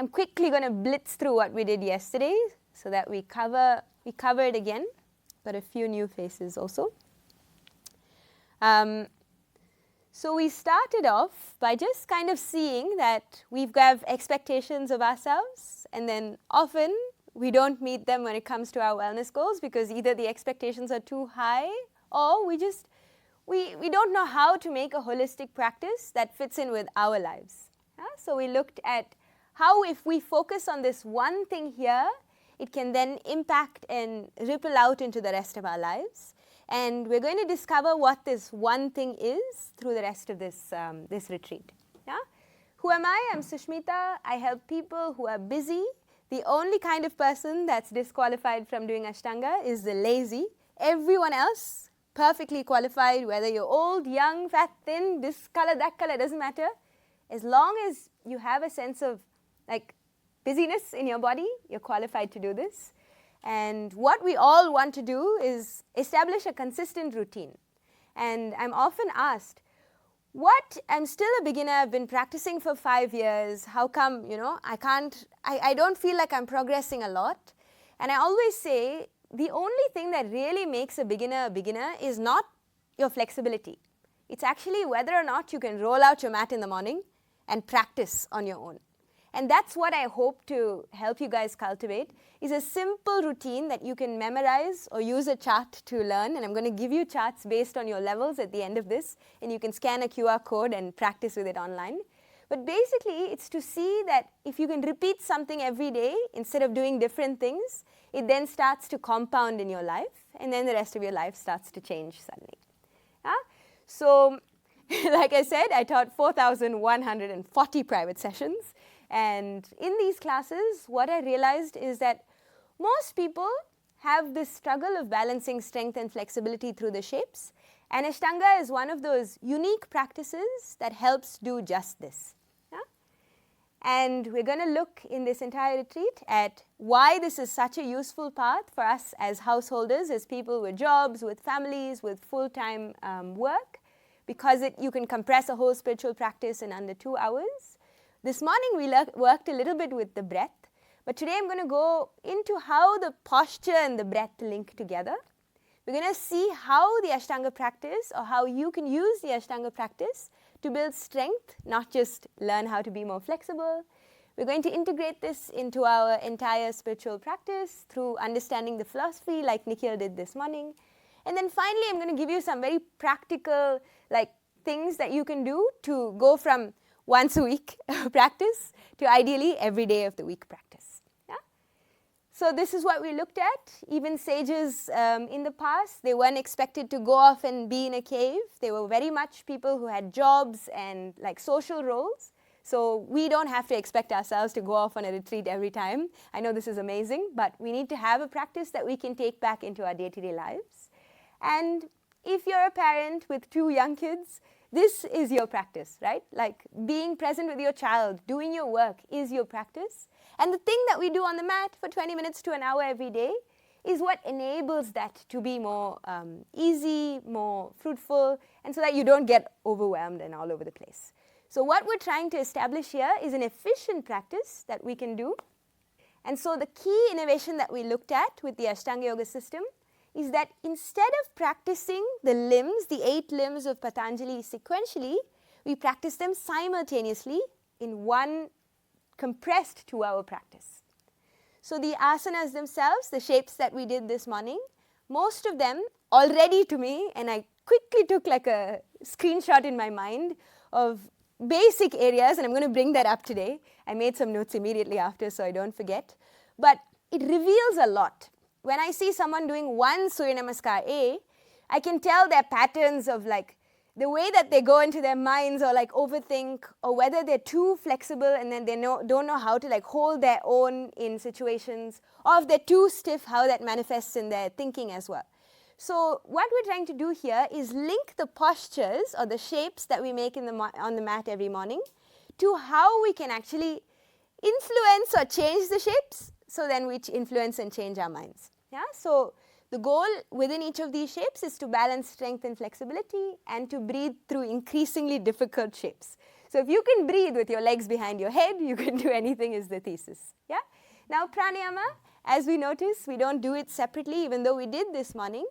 I'm quickly going to blitz through what we did yesterday so that we cover it again, but a few new faces also. So we started off by just kind of seeing that we have expectations of ourselves, and then often we don't meet them when it comes to our wellness goals because either the expectations are too high or we don't know how to make a holistic practice that fits in with our lives. So we looked at how if we focus on this one thing here, it can then impact and ripple out into the rest of our lives. And we're going to discover what this one thing is through the rest of this retreat. Yeah? Who am I? I'm Sushmita. I help people who are busy. The only kind of person that's disqualified from doing Ashtanga is the lazy. Everyone else, perfectly qualified, whether you're old, young, fat, thin, this color, that color, doesn't matter. As long as you have a sense of busyness in your body, you're qualified to do this. And what we all want to do is establish a consistent routine. And I'm often asked, I'm still a beginner, I've been practicing for 5 years, how come, I don't feel like I'm progressing a lot. And I always say, the only thing that really makes a beginner is not your flexibility. It's actually whether or not you can roll out your mat in the morning and practice on your own. And that's what I hope to help you guys cultivate, is a simple routine that you can memorize or use a chart to learn. And I'm going to give you charts based on your levels at the end of this. And you can scan a QR code and practice with it online. But basically, it's to see that if you can repeat something every day instead of doing different things, it then starts to compound in your life. And then the rest of your life starts to change suddenly. So, like I said, I taught 4,140 private sessions. And in these classes, what I realized is that most people have this struggle of balancing strength and flexibility through the shapes. And Ashtanga is one of those unique practices that helps do just this. And we're going to look in this entire retreat at why this is such a useful path for us as householders, as people with jobs, with families, with full-time work, because you can compress a whole spiritual practice in under 2 hours. This morning we worked a little bit with the breath, but today I'm going to go into how the posture and the breath link together. We're going to see how the Ashtanga practice, or how you can use the Ashtanga practice to build strength, not just learn how to be more flexible. We're going to integrate this into our entire spiritual practice through understanding the philosophy like Nikhil did this morning. And then finally, I'm going to give you some very practical things that you can do to go from once a week practice to ideally every day of the week practice. Yeah? So this is what we looked at. Even sages in the past, they weren't expected to go off and be in a cave. They were very much people who had jobs and social roles. So we don't have to expect ourselves to go off on a retreat every time. I know this is amazing, but we need to have a practice that we can take back into our day-to-day lives. And if you're a parent with 2 young kids, this is your practice, right? Being present with your child, doing your work is your practice. And the thing that we do on the mat for 20 minutes to an hour every day is what enables that to be more easy, more fruitful, and so that you don't get overwhelmed and all over the place. So what we're trying to establish here is an efficient practice that we can do. And so the key innovation that we looked at with the Ashtanga Yoga system is that instead of practicing the limbs, the 8 limbs of Patanjali sequentially, we practice them simultaneously in one compressed 2-hour practice. So the asanas themselves, the shapes that we did this morning, most of them already to me, and I quickly took a screenshot in my mind of basic areas, and I'm going to bring that up today. I made some notes immediately after so I don't forget. But it reveals a lot. When I see someone doing one Surya Namaskar A, I can tell their patterns of the way that they go into their minds or overthink, or whether they're too flexible and then they don't know how to hold their own in situations, or if they're too stiff, how that manifests in their thinking as well. So what we're trying to do here is link the postures or the shapes that we make on the mat every morning to how we can actually influence or change the shapes, so then we influence and change our minds. Yeah? So the goal within each of these shapes is to balance strength and flexibility and to breathe through increasingly difficult shapes. So if you can breathe with your legs behind your head, you can do anything is the thesis. Yeah? Now pranayama, as we notice, we don't do it separately, even though we did this morning.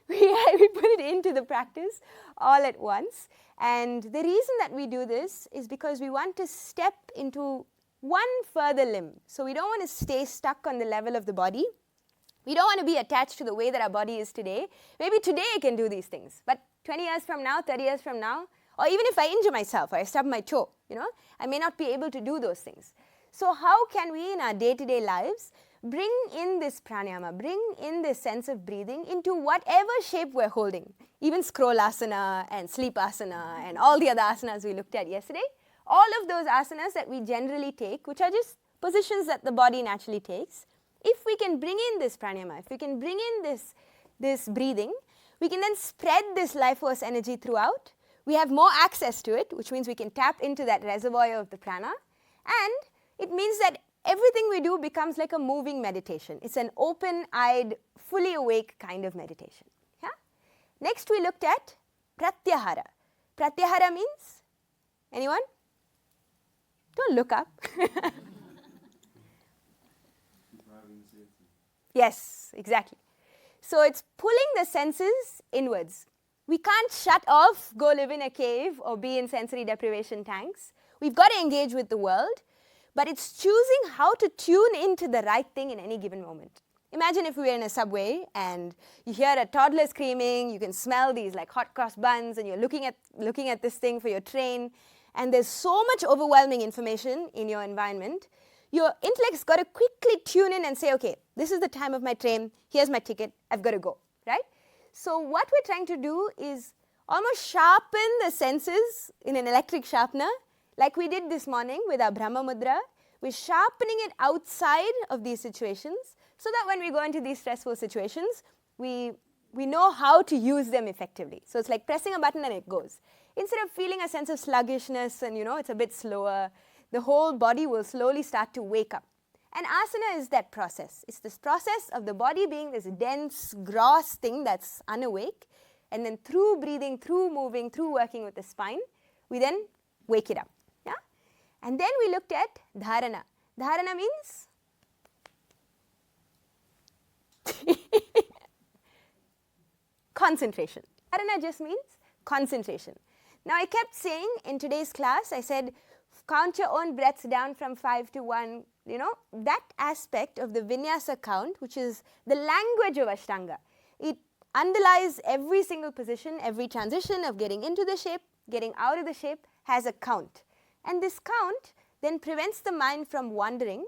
We put it into the practice all at once. And the reason that we do this is because we want to step into one further limb. So we don't want to stay stuck on the level of the body. We don't want to be attached to the way that our body is today. Maybe today I can do these things, but 20 years from now, 30 years from now, or even if I injure myself or I stub my toe, I may not be able to do those things. So how can we in our day-to-day lives bring in this pranayama, bring in this sense of breathing into whatever shape we're holding, even scroll asana and sleep asana and all the other asanas we looked at yesterday, all of those asanas that we generally take, which are just positions that the body naturally takes. If we can bring in this pranayama, if we can bring in this breathing, we can then spread this life force energy throughout. We have more access to it, which means we can tap into that reservoir of the prana, and it means that everything we do becomes like a moving meditation. It's an open-eyed, fully awake kind of meditation. Yeah? Next we looked at pratyahara. Pratyahara means? Anyone? Don't look up. Yes, exactly. So it's pulling the senses inwards. We can't shut off, go live in a cave, or be in sensory deprivation tanks. We've got to engage with the world, but it's choosing how to tune into the right thing in any given moment. Imagine if we were in a subway and you hear a toddler screaming, you can smell these like hot cross buns, and you're looking at this thing for your train, and there's so much overwhelming information in your environment. Your intellect's got to quickly tune in and say, okay, this is the time of my train, here's my ticket, I've got to go, right? So what we're trying to do is almost sharpen the senses in an electric sharpener, like we did this morning with our Brahma Mudra. We're sharpening it outside of these situations so that when we go into these stressful situations, we know how to use them effectively. So it's like pressing a button and it goes. Instead of feeling a sense of sluggishness and it's a bit slower, the whole body will slowly start to wake up. And asana is that process. It's this process of the body being this dense, gross thing that's unawake, and then through breathing, through moving, through working with the spine, we then wake it up. Yeah? And then we looked at dharana. Dharana means? Concentration. Dharana just means concentration. Now I kept saying in today's class, I said, count your own breaths down from 5 to 1. That aspect of the vinyasa count, which is the language of Ashtanga, it underlies every single position, every transition of getting into the shape, getting out of the shape, has a count. And this count then prevents the mind from wandering,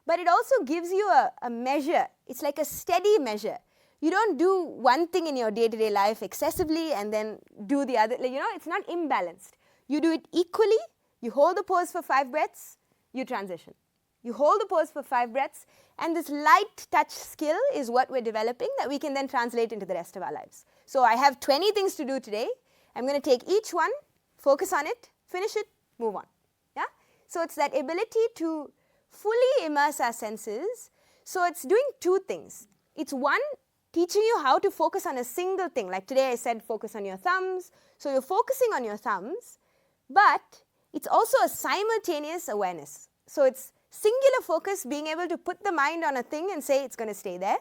but it also gives you a measure. It's like a steady measure. You don't do one thing in your day-to-day life excessively and then do the other. It's not imbalanced. You do it equally. You hold the pose for 5 breaths, you transition. You hold the pose for 5 breaths, and this light touch skill is what we're developing that we can then translate into the rest of our lives. So I have 20 things to do today. I'm going to take each one, focus on it, finish it, move on. Yeah? So it's that ability to fully immerse our senses. So it's doing 2 things. It's one, teaching you how to focus on a single thing. Like today I said focus on your thumbs. So you're focusing on your thumbs, but it's also a simultaneous awareness. So it's singular focus, being able to put the mind on a thing and say it's going to stay there,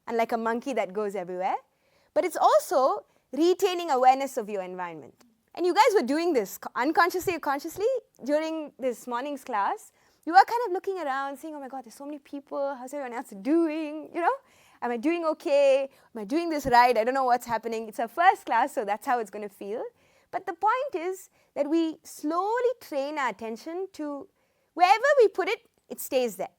unlike a monkey that goes everywhere. But it's also retaining awareness of your environment. And you guys were doing this unconsciously or consciously during this morning's class. You were kind of looking around, saying, oh my God, there's so many people. How's everyone else doing? Am I doing okay? Am I doing this right? I don't know what's happening. It's our first class, so that's how it's going to feel. But the point is that we slowly train our attention to wherever we put it, it stays there.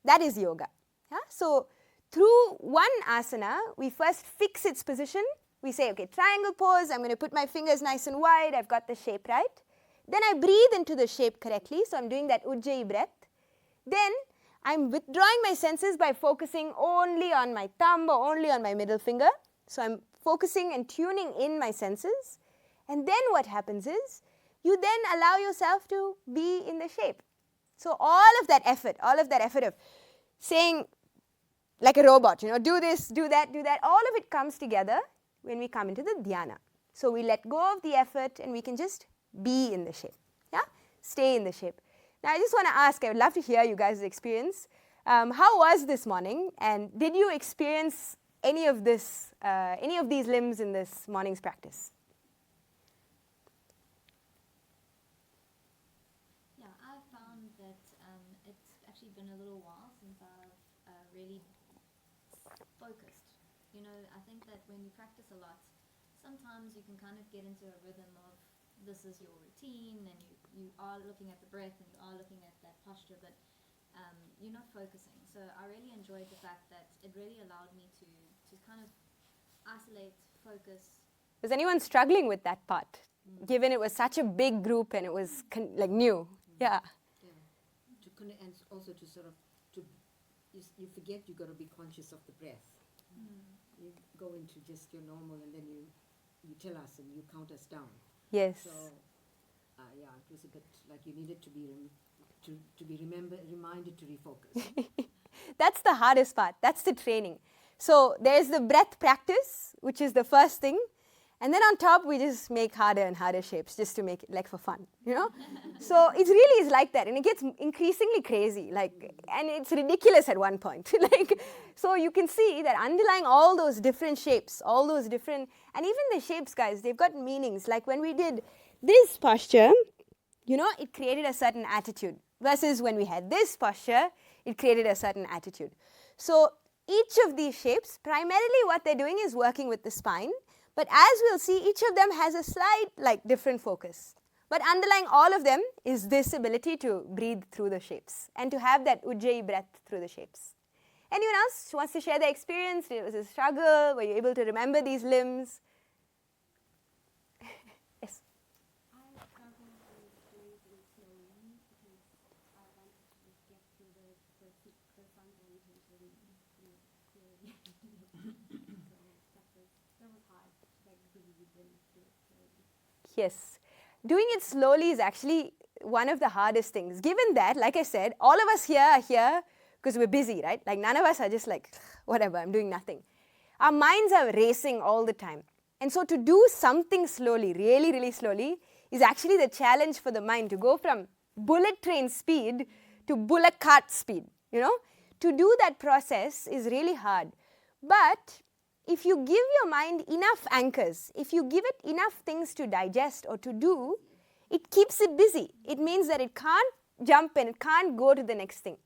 That is yoga. Yeah? So through one asana, we first fix its position. We say, okay, triangle pose. I'm going to put my fingers nice and wide. I've got the shape right. Then I breathe into the shape correctly. So I'm doing that ujjayi breath. Then I'm withdrawing my senses by focusing only on my thumb or only on my middle finger. So I'm focusing and tuning in my senses. And then what happens is, you then allow yourself to be in the shape. So all of that effort of saying like a robot, do this, do that, all of it comes together when we come into the dhyana. So we let go of the effort and we can just be in the shape. Yeah? stay in the shape. Now I just want to ask, I would love to hear you guys' experience. How was this morning, and did you experience any of these limbs in this morning's practice? Yeah, I've found that it's actually been a little while since I've really focused. You know, I think that when you practice a lot, sometimes you can kind of get into a rhythm of this is your routine, and you are looking at the breath and you are looking at that posture, but you're not focusing. So I really enjoyed the fact that it really allowed me to kind of isolate, focus. Was anyone struggling with that part, given it was such a big group and it was like new? Yeah. To connect, and also to sort of, you forget you got to be conscious of the breath. You go into just your normal, and then you tell us and you count us down. Yes. So, yeah, it was a bit like you needed to be reminded to refocus. That's the hardest part. That's the training. So there's the breath practice, which is the first thing. And then on top, we just make harder and harder shapes just to make it like for fun, you know? So it really is like that. And it gets increasingly crazy, and it's ridiculous at one point. So you can see that underlying all those different shapes, and even the shapes, guys, they've got meanings. Like when we did this posture, you know, it created a certain attitude. Versus when we had this posture, it created a certain attitude. So each of these shapes, primarily what they're doing is working with the spine. But as we'll see, each of them has a slight different focus. But underlying all of them is this ability to breathe through the shapes and to have that ujjayi breath through the shapes. Anyone else who wants to share their experience? Was it a struggle? Were you able to remember these limbs? Yes. I struggled with doing things slowly because I wanted to just get to the fundamental intention clearly. So that was hard, like breathe and do it slowly. Yes. Doing it slowly is actually one of the hardest things. Given that, like I said, all of us here are here because we're busy, right? Like none of us are just like, whatever, I'm doing nothing. Our minds are racing all the time. And so to do something slowly, really, really slowly, is actually the challenge for the mind to go from bullet train speed to bullock cart speed, you know? To do that process is really hard. But if you give your mind enough anchors, if you give it enough things to digest or to do, it keeps it busy. It means that it can't jump and it can't go to the next thing.